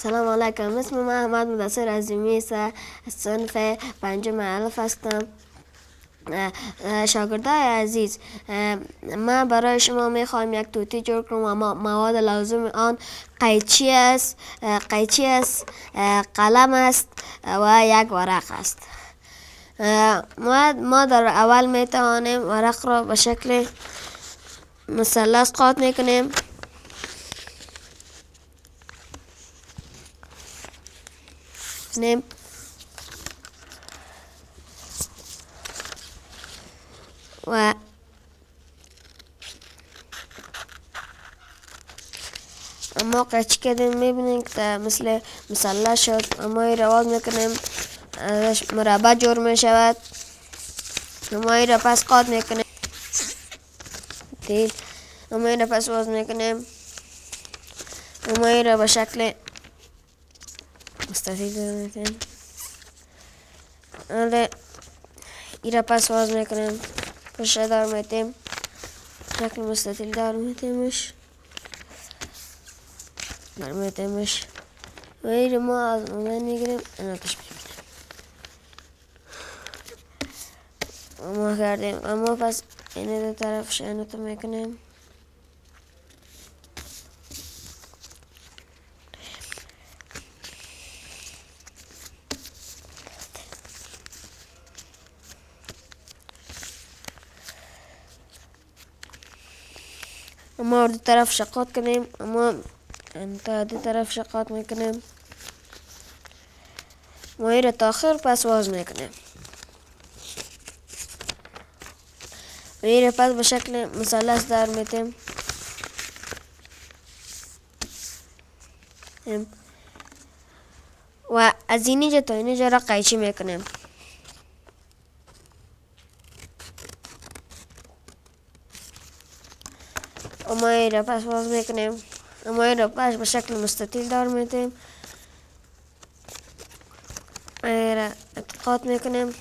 سلام علیکم. اسم من احمد مدثر عظیمی است. از صنف پنجم الف هستم. شاگردای عزیز، من برای شما میخوایم یک توتی جور کنم و مواد لازم آن قیچی است، قلم است و یک ورق است. ما در اول میتوانیم ورق را به شکل مثلث قاط میکنیم. و اما قیچی کردیم میبینیم که مثل مثلث شد. اما این رو باز میکنیم، ازش مربع جور میشود. اما این رو پس قاط میکنیم دیل. اما این رو پس باز میکنیم. اما این رو به شکل مستطیل دار میکنیم. این رو پس باز میکنیم، پشت دار میتیم، شکل مستطیل دار میتیمش و این رو ما از اونجا میگیریم اناتش میبینیم. اما کردیم. اما پس این دو طرفش اناتو میکنیم. اما دو طرف شقاط کنیم. اما تا دو طرف شقاط میکنیم و این رو تا آخر پس باز میکنیم و این رو پس به شکل مثلث دار میتیم و از اینجا تا اینجا را قیچی میکنیم. اما این را پس باز میکنیم. اما این را پس به شکل مستطیل دار میتیم. این را قاط میکنیم.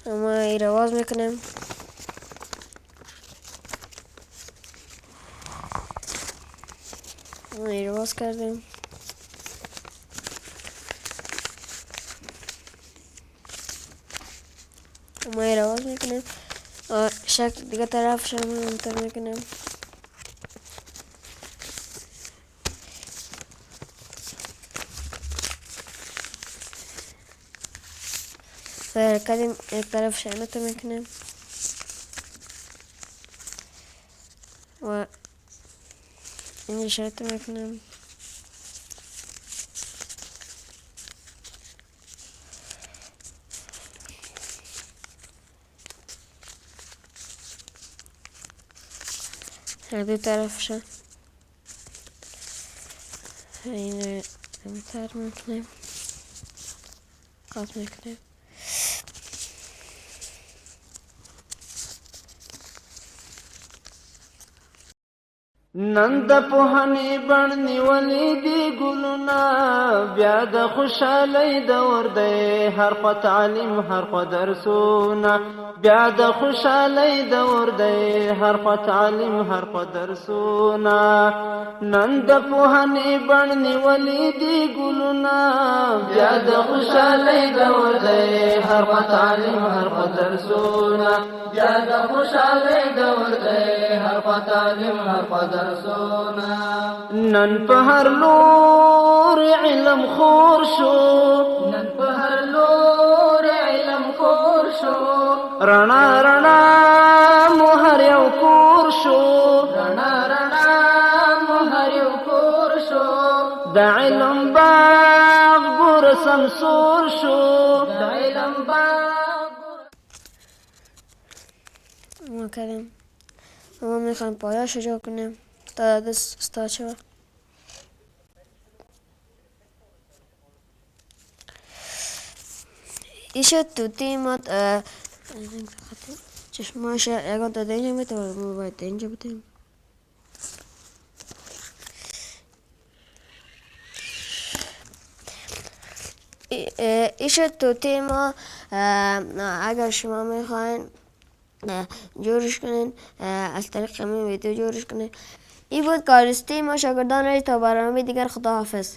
اما این را باز میکنیم. این را باز کردیم. اما این را باز میکنیم و شکل دیگه طرفش هم منتر میکنیم. و کردیم یک طرف شنطه میکنیم و اینجا شنطه میکنیم. هر دو طرفش این امتر میکنیم، قاط میکنیم. نن د پوهنې بڼ نیولې دي ګلونه، بیا د خوشحالۍ دور دی، هر خوا تعلیم هر خوا درسونه، بیا د خوشحالۍ دور دی، هر خوا تعلیم هر خوا درسونه. نن د پوهنې بڼ نیولې دي ګلونه، بیا د خوشحالۍ دور دی، هر خوا تعلیم هر خوا درسونه، بیا د خوشحالۍ دور دی، هر خوا تعلیم هر خوا درسونه. نن په هر لور علم خور شو، نن په هر لور علم خور شو، رڼا رڼا مو هر یو کور شو، رڼا رڼا مو هر یو کور شو، د علم باغ ګور سمسور شو، د علم باغ. ما کردیم. اما میخوایم پایاش رو جا کنیم تا دست استاد شود. این شد توتی ما چشماش یکان تا اینجا میتونیم ما باید اینجا بتیم. ایش توتی ما اگر شما میخواین جورش کنین از طریق همین ویدیو جورش کنین. این بود کارستی ما شاگردان را تا برنامه دیگر. خدا حافظ.